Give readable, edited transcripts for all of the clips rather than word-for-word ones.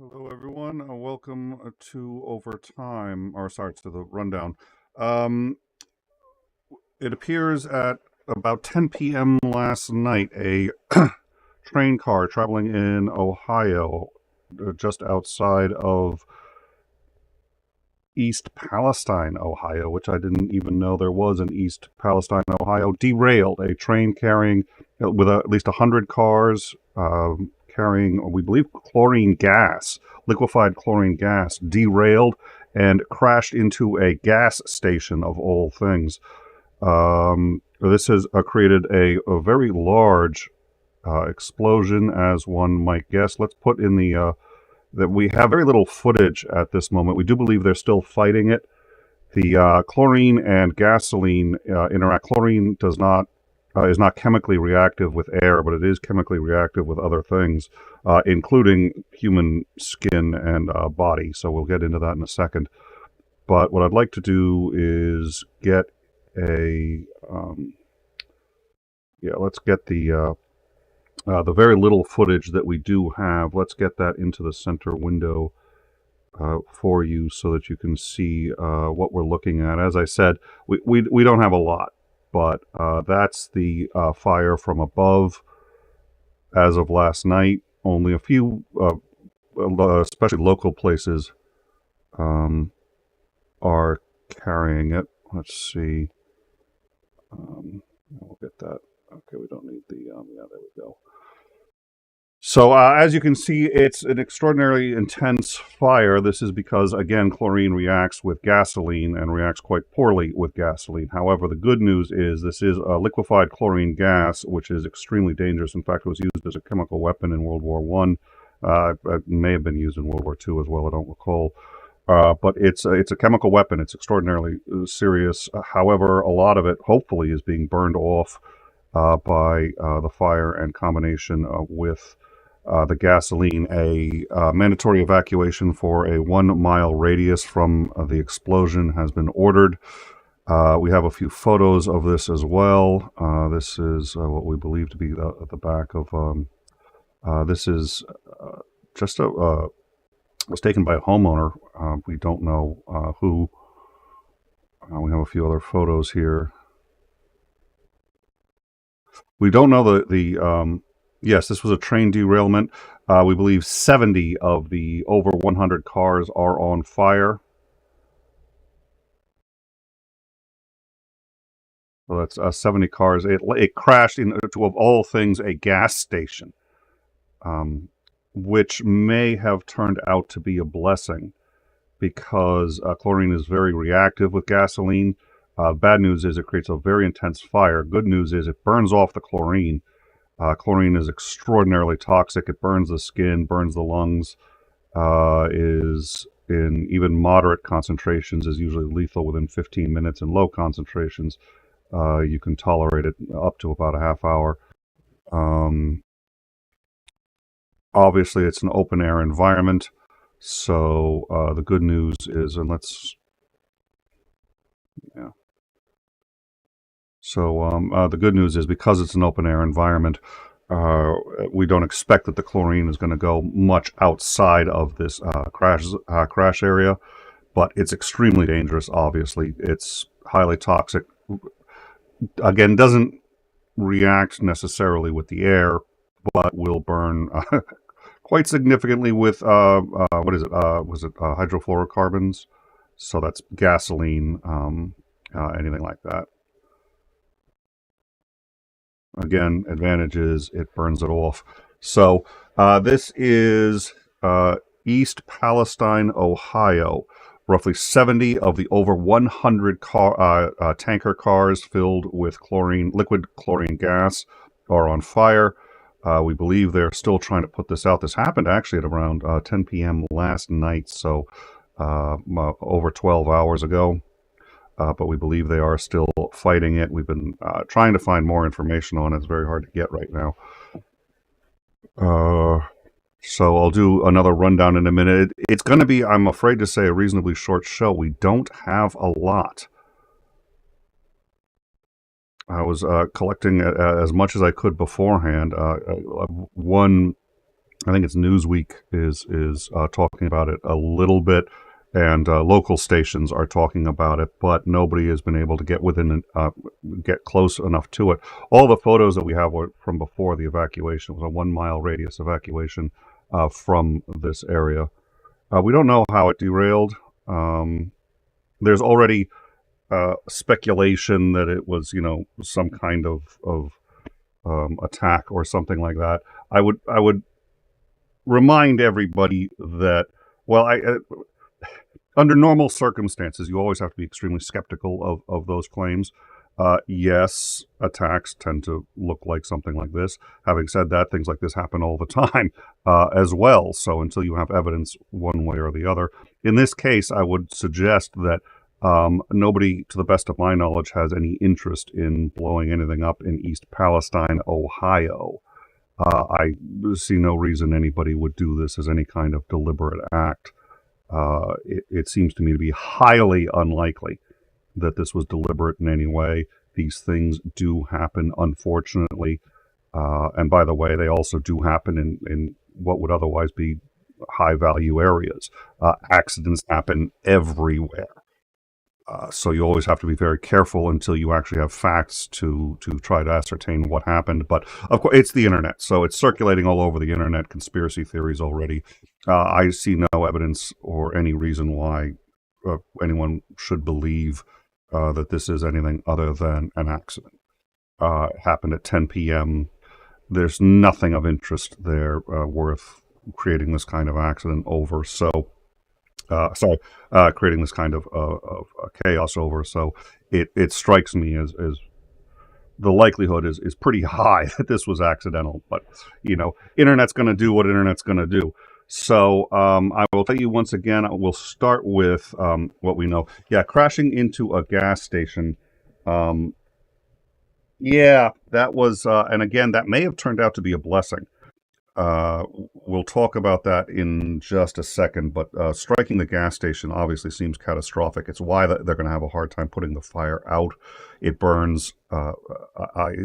Hello, everyone. Welcome to Overtime, or sorry, to the rundown. Um, it appears at about 10 p.m. last night, a train car traveling in Ohio, just outside of East Palestine, Ohio, which I didn't even know there was in East Palestine, Ohio, derailed. A train carrying, with at least 100 cars, carrying, we believe, chlorine gas, liquefied chlorine gas, derailed and crashed into a gas station, of all things. This has created a very large explosion, as one might guess. Let's put in the that we have very little footage at this moment. We do believe they're still fighting it. The chlorine and gasoline interact. Chlorine does not is not chemically reactive with air, but it is chemically reactive with other things, including human skin and body. So we'll get into that in a second. But what I'd like to do is get a let's get the very little footage that we do have. Let's get that into the center window for you so that you can see what we're looking at. As I said, we don't have a lot, but that's the fire from above as of last night. Only a few, especially local places, are carrying it. Let's see. We'll get that. Okay, we don't need the, yeah, there we go. So as you can see, it's an extraordinarily intense fire. This is because, again, chlorine reacts with gasoline and reacts quite poorly with gasoline. However, the good news is this is a liquefied chlorine gas, which is extremely dangerous. In fact, it was used as a chemical weapon in World War I. It may have been used in World War II as well, I don't recall. But it's a chemical weapon. It's extraordinarily serious. However, a lot of it, hopefully, is being burned off by the fire and combination with the gasoline. A mandatory evacuation for a 1 mile radius from the explosion has been ordered. We have a few photos of this as well. This is what we believe to be the back of. This is just was taken by a homeowner. We don't know who. We have a few other photos here. We don't know the yes, this was a train derailment. We believe 70 of the over 100 cars are on fire. So that's 70 cars. It crashed into, of all things, a gas station, which may have turned out to be a blessing because chlorine is very reactive with gasoline. Bad news is it creates a very intense fire. Good news is it burns off the chlorine. Chlorine is extraordinarily toxic. It burns the skin, burns the lungs, is in even moderate concentrations is usually lethal within 15 minutes. In low concentrations, you can tolerate it up to about a half hour. Obviously, it's an open air environment. So the good news is, and let's, yeah. So the good news is because it's an open air environment, we don't expect that the chlorine is going to go much outside of this crash area, but it's extremely dangerous. Obviously, it's highly toxic. Again, doesn't react necessarily with the air, but will burn quite significantly with what is it? Was it hydrofluorocarbons? So that's gasoline, anything like that. Again, advantage is it burns it off. So this is East Palestine, Ohio. Roughly 70 of the over 100 tanker cars filled with liquid chlorine gas are on fire. We believe they're still trying to put this out. This happened actually at around 10 p.m. last night, so over 12 hours ago. But we believe they are still fighting it. We've been trying to find more information on it. It's very hard to get right now. So I'll do another rundown in a minute. It's going to be, I'm afraid to say, a reasonably short show. We don't have a lot. I was collecting as much as I could beforehand. One I think it's Newsweek is talking about it a little bit, and local stations are talking about it, but nobody has been able to get get close enough to it. All the photos that we have were from before the evacuation. It was a 1 mile radius evacuation from this area. We don't know how it derailed. There's already speculation that it was, some kind of attack or something like that. I would remind everybody that, well, under normal circumstances, you always have to be extremely skeptical of those claims. Yes, attacks tend to look like something like this. Having said that, things like this happen all the time as well. So until you have evidence one way or the other, in this case, I would suggest that nobody, to the best of my knowledge, has any interest in blowing anything up in East Palestine, Ohio. I see no reason anybody would do this as any kind of deliberate act. It seems to me to be highly unlikely that this was deliberate in any way. These things do happen, unfortunately. And by the way, they also do happen in what would otherwise be high value areas. Accidents happen everywhere. So you always have to be very careful until you actually have facts to try to ascertain what happened. But of course, it's the internet, so it's circulating all over the internet. Conspiracy theories already. I see no evidence or any reason why anyone should believe that this is anything other than an accident. It happened at 10 p.m. There's nothing of interest there worth creating this kind of accident over. Creating this kind of chaos over. So it strikes me as the likelihood is pretty high that this was accidental. But internet's going to do what internet's going to do. So I will tell you once again. We'll start with what we know. Yeah, crashing into a gas station. Yeah, that was, and again, that may have turned out to be a blessing. Uh, we'll talk about that in just a second, but striking the gas station obviously seems catastrophic. It's why they're going to have a hard time putting the fire out. It burns. I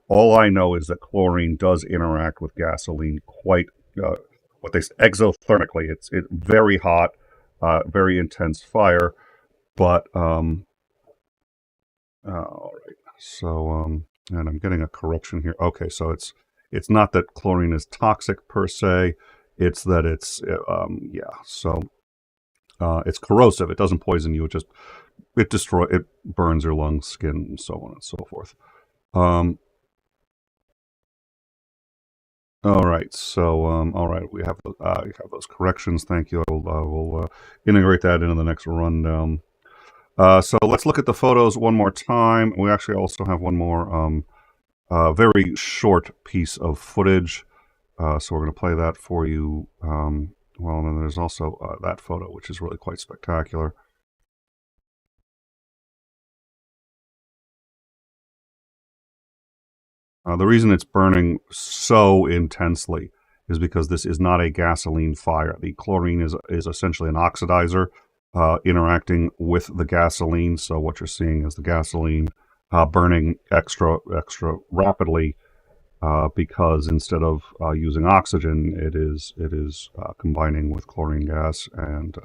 All I know is that chlorine does interact with gasoline quite what they exothermically. It's very hot, very intense fire. But all right. So and I'm getting a correction here. Okay, so it's not that chlorine is toxic per se. It's that yeah. So it's corrosive. It doesn't poison you. It burns your lungs, skin, and so on and so forth. Um, all right. So all right, we have those corrections. Thank you. I will integrate that into the next rundown. So let's look at the photos one more time. We actually also have one more very short piece of footage. So we're going to play that for you. Well, and then there's also that photo, which is really quite spectacular. The reason it's burning so intensely is because this is not a gasoline fire. The chlorine is essentially an oxidizer interacting with the gasoline. So what you're seeing is the gasoline burning extra rapidly because instead of using oxygen, it is combining with chlorine gas and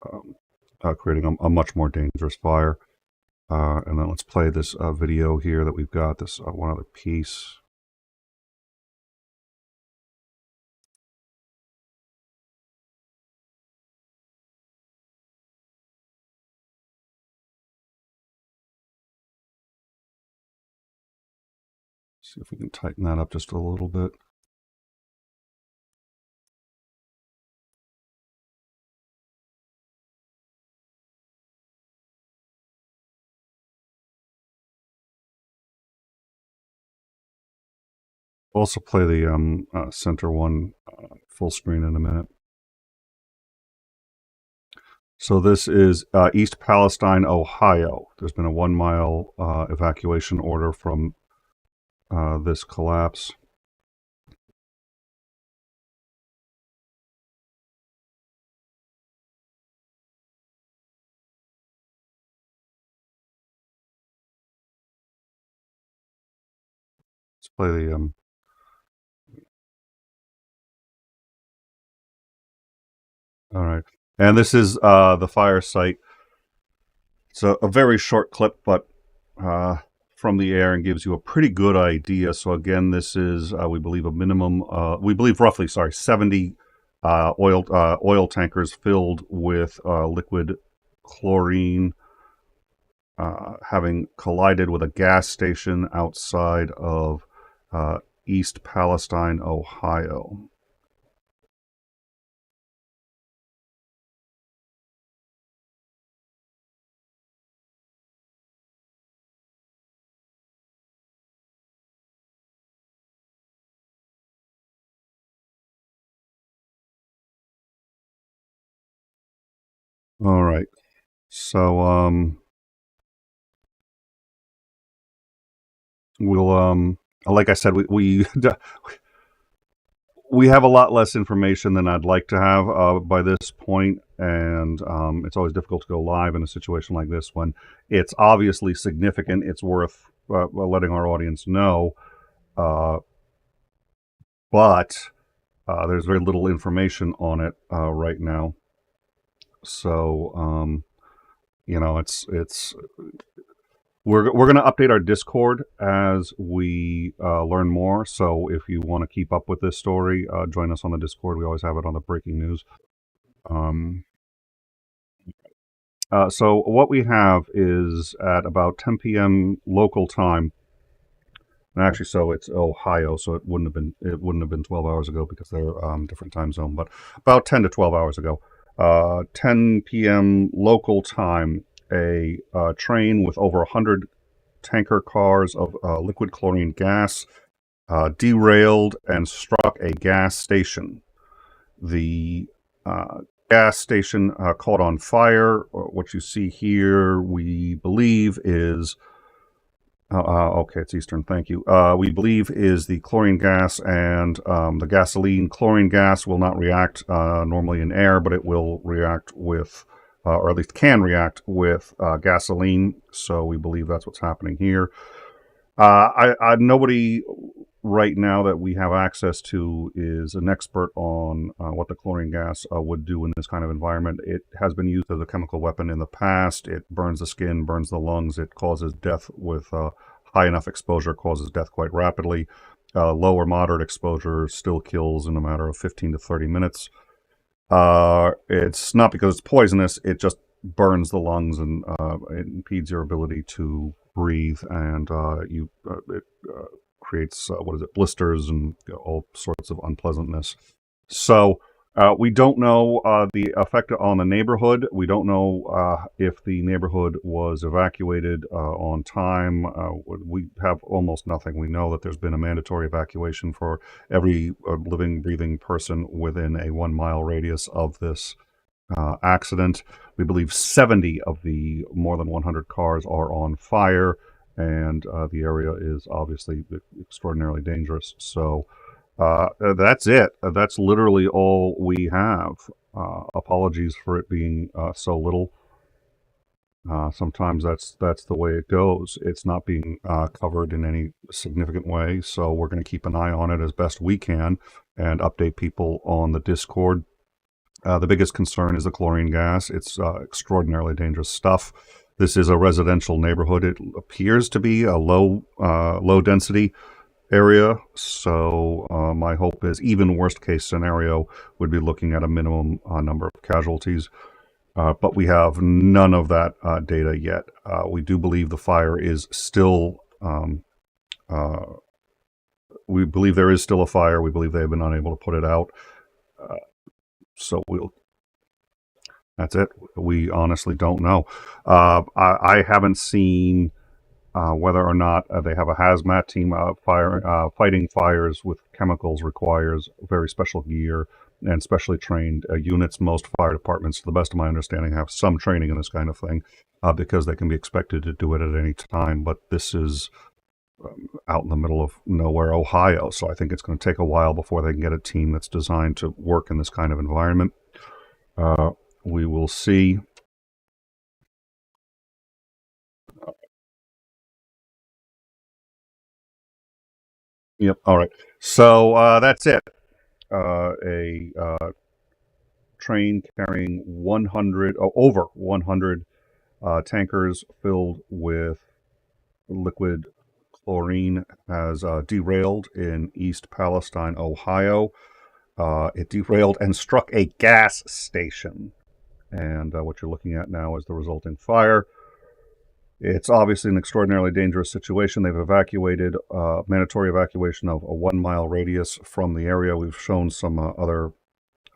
um, creating a much more dangerous fire. And then let's play this video here that we've got, this one other piece. See if we can tighten that up just a little bit. We'll also play the center one full screen in a minute. So this is East Palestine, Ohio. There's been a 1 mile evacuation order from this collapse. Let's play All right. And this is the fire site. It's a very short clip, but from the air and gives you a pretty good idea. So again, this is we believe a minimum. We believe roughly, 70 oil tankers filled with liquid chlorine, having collided with a gas station outside of East Palestine, Ohio. All right. So we'll like I said, we have a lot less information than I'd like to have by this point, and it's always difficult to go live in a situation like this when it's obviously significant. It's worth letting our audience know, but there's very little information on it right now. So it's we're going to update our Discord as we learn more. So if you want to keep up with this story, join us on the Discord. We always have it on the breaking news. So what we have is at about 10 p.m. local time. And actually, so it's Ohio, so it wouldn't have been 12 hours ago because they're different time zone. But about 10 to 12 hours ago, 10 p.m. local time, a train with over 100 tanker cars of liquid chlorine gas derailed and struck a gas station. The gas station caught on fire. What you see here, we believe, is okay, it's Eastern, thank you. We believe is the chlorine gas, and the gasoline. Chlorine gas will not react normally in air, but it will react with, or at least can react with gasoline. So we believe that's what's happening here. Nobody right now that we have access to is an expert on what the chlorine gas would do in this kind of environment. It has been used as a chemical weapon in the past. It burns the skin, burns the lungs. It causes death with high enough exposure, causes death quite rapidly. Low or moderate exposure still kills in a matter of 15 to 30 minutes. It's not because it's poisonous. It just burns the lungs and it impedes your ability to breathe, and it creates blisters and all sorts of unpleasantness. So we don't know the effect on the neighborhood. We don't know if the neighborhood was evacuated on time. We have almost nothing. We know that there's been a mandatory evacuation for every living, breathing person within a 1 mile radius of this accident. We believe 70 of the more than 100 cars are on fire, and the area is obviously extraordinarily dangerous. So that's it. That's literally all we have. Apologies for it being so little. Sometimes that's the way it goes. It's not being covered in any significant way, so we're going to keep an eye on it as best we can and update people on the Discord. The biggest concern is the chlorine gas. It's extraordinarily dangerous stuff. This is a residential neighborhood. It appears to be a low density area. So my hope is, even worst case scenario, would be looking at a minimum number of casualties. But we have none of that data yet. We do believe the fire is still. We believe there is still a fire. We believe they've been unable to put it out. So that's it. We honestly don't know. I haven't seen whether or not they have a hazmat team. Fighting fires with chemicals requires very special gear and specially trained units. Most fire departments, to the best of my understanding, have some training in this kind of thing because they can be expected to do it at any time. But this is out in the middle of nowhere, Ohio. So I think it's going to take a while before they can get a team that's designed to work in this kind of environment. We will see. Yep. All right. So that's it. A train carrying over 100 tankers filled with liquid chlorine has derailed in East Palestine, Ohio. It derailed and struck a gas station. And what you're looking at now is the resulting fire. It's obviously an extraordinarily dangerous situation. They've evacuated, mandatory evacuation of a 1-mile radius from the area. We've shown some other.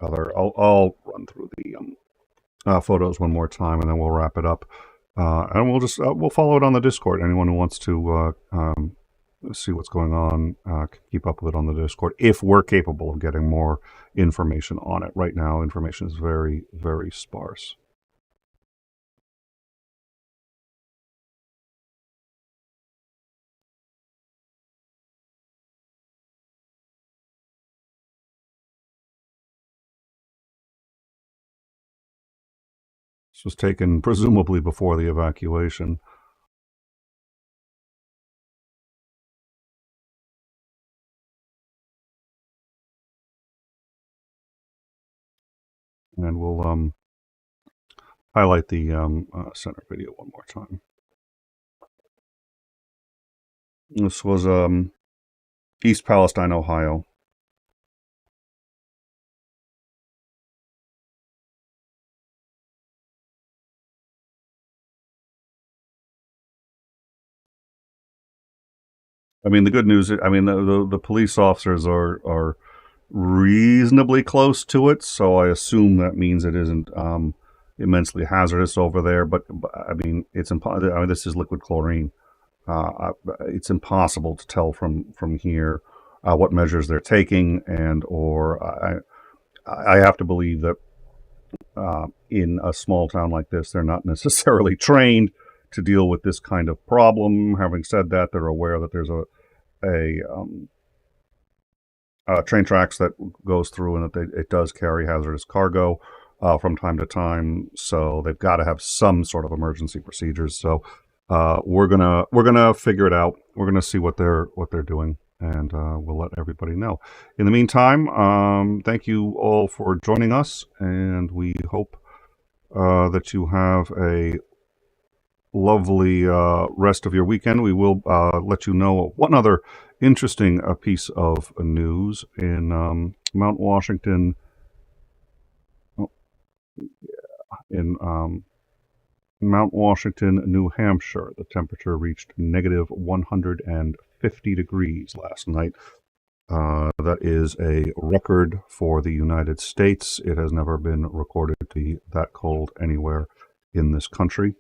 I'll run through the photos one more time, and then we'll wrap it up. And we'll follow it on the Discord. Anyone who wants to see what's going on, keep up with it on the Discord, if we're capable of getting more information on it. Right now, information is very, very sparse. This was taken presumably before the evacuation. And we'll highlight the center video one more time. This was East Palestine, Ohio. I mean, the good news is, I mean, the police officers are reasonably close to it, so I assume that means it isn't immensely hazardous over there. But I mean, it's impossible. I mean, this is liquid chlorine. It's impossible to tell from here what measures they're taking, and I have to believe that in a small town like this, they're not necessarily trained to deal with this kind of problem. Having said that, they're aware that there's a train tracks that goes through, and that it does carry hazardous cargo from time to time. So they've got to have some sort of emergency procedures. So we're gonna figure it out. We're gonna see what they're doing, and we'll let everybody know. In the meantime, thank you all for joining us, and we hope that you have a lovely rest of your weekend. We will let you know one other interesting piece of news in Mount Washington. In Mount Washington, New Hampshire, the temperature reached negative 150 degrees last night. That is a record for the United States. It has never been recorded to be that cold anywhere in this country.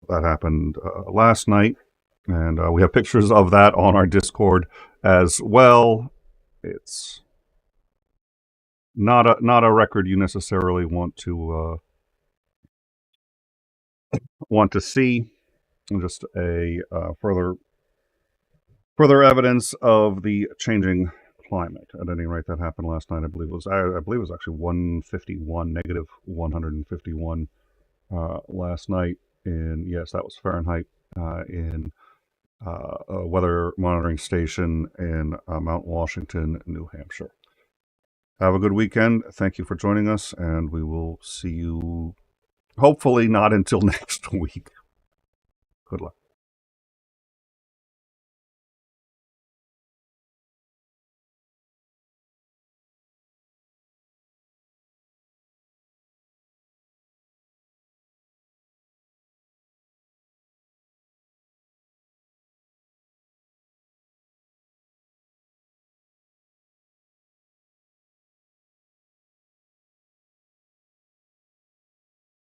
That happened last night, and we have pictures of that on our Discord as well. It's not a record you necessarily want to see. Just a further evidence of the changing climate. At any rate, that happened last night. I believe it was actually 151, negative 151 last night. And yes, that was Fahrenheit in a weather monitoring station in Mount Washington, New Hampshire. Have a good weekend. Thank you for joining us, and we will see you hopefully not until next week. Good luck.